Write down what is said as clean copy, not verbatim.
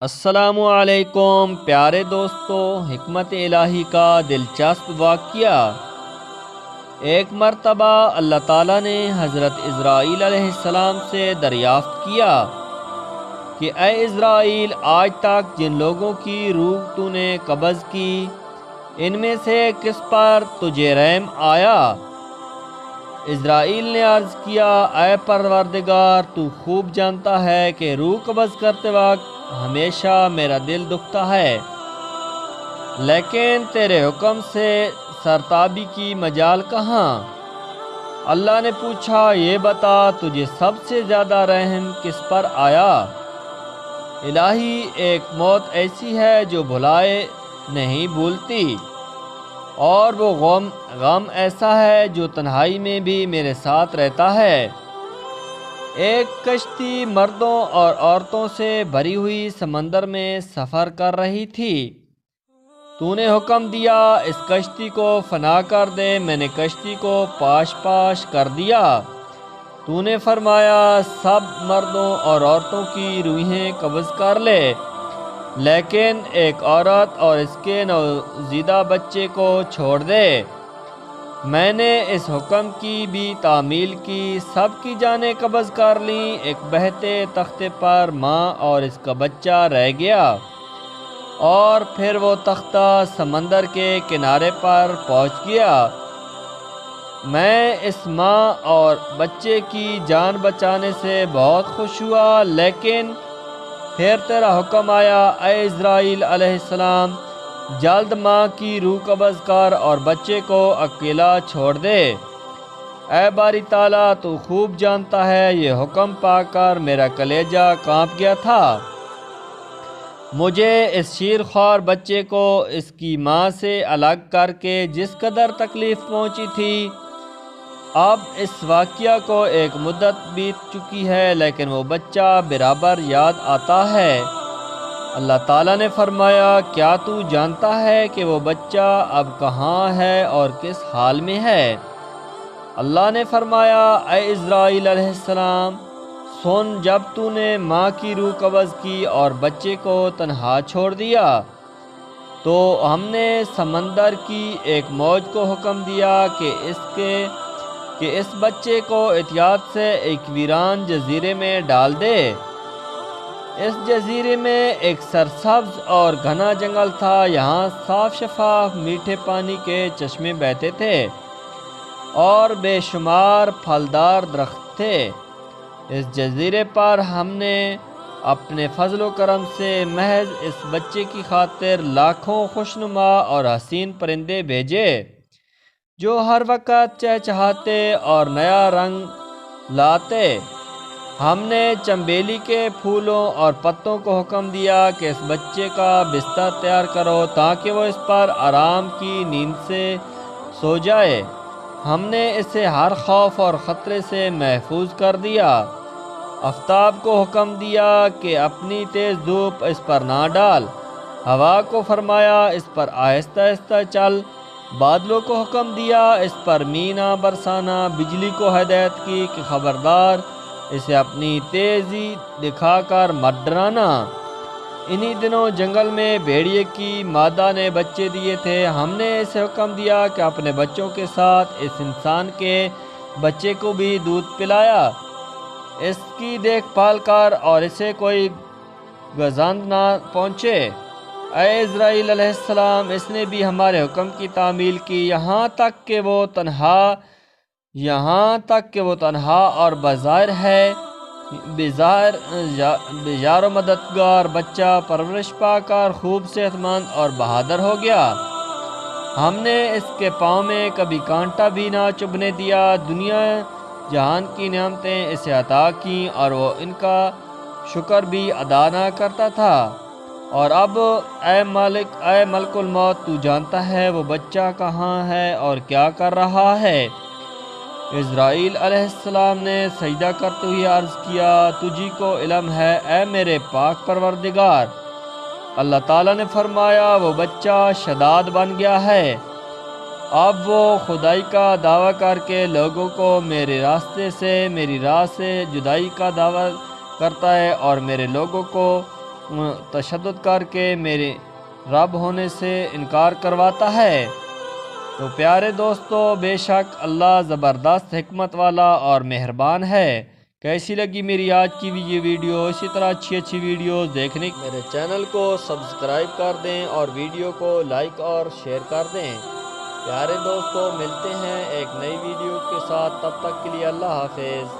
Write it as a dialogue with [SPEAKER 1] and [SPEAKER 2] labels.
[SPEAKER 1] السلام علیکم پیارے دوستو، حکمت الہی کا دلچسپ واقعہ۔ ایک مرتبہ اللہ تعالیٰ نے حضرت اسرائیل علیہ السلام سے دریافت کیا کہ اے اسرائیل، آج تک جن لوگوں کی روح تو نے قبض کی، ان میں سے کس پر تجھے رحم آیا؟ اسرائیل نے عرض کیا، اے پروردگار، تو خوب جانتا ہے کہ روح قبض کرتے وقت ہمیشہ میرا دل دکھتا ہے، لیکن تیرے حکم سے سرتابی کی مجال کہاں؟ اللہ نے پوچھا، یہ بتا تجھے سب سے زیادہ رحم کس پر آیا؟ الہی، ایک موت ایسی ہے جو بھلائے نہیں بھولتی، اور وہ غم ایسا ہے جو تنہائی میں بھی میرے ساتھ رہتا ہے۔ ایک کشتی مردوں اور عورتوں سے بھری ہوئی سمندر میں سفر کر رہی تھی۔ تو نے حکم دیا، اس کشتی کو فنا کر دے۔ میں نے کشتی کو پاش پاش کر دیا۔ تو نے فرمایا، سب مردوں اور عورتوں کی روحیں قبض کر لے، لیکن ایک عورت اور اس کے نوزائیدہ بچے کو چھوڑ دے۔ میں نے اس حکم کی بھی تعمیل کی، سب کی جانیں قبض کر لیں، ایک بہتے تختے پر ماں اور اس کا بچہ رہ گیا، اور پھر وہ تختہ سمندر کے کنارے پر پہنچ گیا۔ میں اس ماں اور بچے کی جان بچانے سے بہت خوش ہوا، لیکن پھر تیرا حکم آیا، اے اسرائیل علیہ السلام، جلد ماں کی روح قبض کر اور بچے کو اکیلا چھوڑ دے۔ اے باری تعالیٰ، تو خوب جانتا ہے، یہ حکم پا کر میرا کلیجہ کانپ گیا تھا۔ مجھے اس شیرخوار بچے کو اس کی ماں سے الگ کر کے جس قدر تکلیف پہنچی تھی، اب اس واقعہ کو ایک مدت بیت چکی ہے، لیکن وہ بچہ برابر یاد آتا ہے۔ اللہ تعالیٰ نے فرمایا، کیا تو جانتا ہے کہ وہ بچہ اب کہاں ہے اور کس حال میں ہے؟ اللہ نے فرمایا، اے اسرائیل علیہ السلام، سن، جب تو نے ماں کی روح قبض کی اور بچے کو تنہا چھوڑ دیا، تو ہم نے سمندر کی ایک موج کو حکم دیا کہ اس بچے کو احتیاط سے ایک ویران جزیرے میں ڈال دے۔ اس جزیرے میں ایک سرسبز اور گھنا جنگل تھا، یہاں صاف شفاف میٹھے پانی کے چشمے بہتے تھے اور بے شمار پھلدار درخت تھے۔ اس جزیرے پر ہم نے اپنے فضل و کرم سے محض اس بچے کی خاطر لاکھوں خوشنما اور حسین پرندے بھیجے، جو ہر وقت چہچہاتے اور نیا رنگ لاتے۔ ہم نے چنبیلی کے پھولوں اور پتوں کو حکم دیا کہ اس بچے کا بستر تیار کرو تاکہ وہ اس پر آرام کی نیند سے سو جائے۔ ہم نے اسے ہر خوف اور خطرے سے محفوظ کر دیا۔ آفتاب کو حکم دیا کہ اپنی تیز دھوپ اس پر نہ ڈال، ہوا کو فرمایا اس پر آہستہ آہستہ چل، بادلوں کو حکم دیا اس پر مینہ نہ برسانا، بجلی کو ہدایت کی کہ خبردار، اسے اپنی تیزی دکھا کر مت ڈرانا۔ انہی دنوں جنگل میں بھیڑیے کی مادہ نے بچے دیے تھے۔ ہم نے اسے حکم دیا کہ اپنے بچوں کے ساتھ اس انسان کے بچے کو بھی دودھ پلایا، اس کی دیکھ بھال کر اور اسے کوئی گزند نہ پہنچے۔ اے اسرائیل علیہ السلام، اس نے بھی ہمارے حکم کی تعمیل کی، یہاں تک کہ وہ تنہا اور بظاہر ہے، بظاہر و مددگار بچہ پرورش پا کر خوب صحت مند اور بہادر ہو گیا۔ ہم نے اس کے پاؤں میں کبھی کانٹا بھی نہ چبھنے دیا۔ دنیا جہان کی نعمتیں اسے عطا کیں اور وہ ان کا شکر بھی ادا نہ کرتا تھا۔ اور اب اے ملک الموت، تو جانتا ہے وہ بچہ کہاں ہے اور کیا کر رہا ہے۔ اسرائیل علیہ السلام نے سجدہ کرتے ہوئے عرض کیا، تجھی کو علم ہے اے میرے پاک پروردگار۔ اللہ تعالیٰ نے فرمایا، وہ بچہ شداد بن گیا ہے، اب وہ خدائی کا دعویٰ کر کے لوگوں کو میری راہ سے جدائی کا دعویٰ کرتا ہے اور میرے لوگوں کو تشدد کر کے میرے رب ہونے سے انکار کرواتا ہے۔ تو پیارے دوستو، بے شک اللہ زبردست حکمت والا اور مہربان ہے۔ کیسی لگی میری آج کی یہ ویڈیو؟ اسی طرح اچھی ویڈیوز دیکھنے میرے چینل کو سبسکرائب کر دیں اور ویڈیو کو لائک اور شیئر کر دیں۔ پیارے دوستو، ملتے ہیں ایک نئی ویڈیو کے ساتھ، تب تک کے لیے اللہ حافظ۔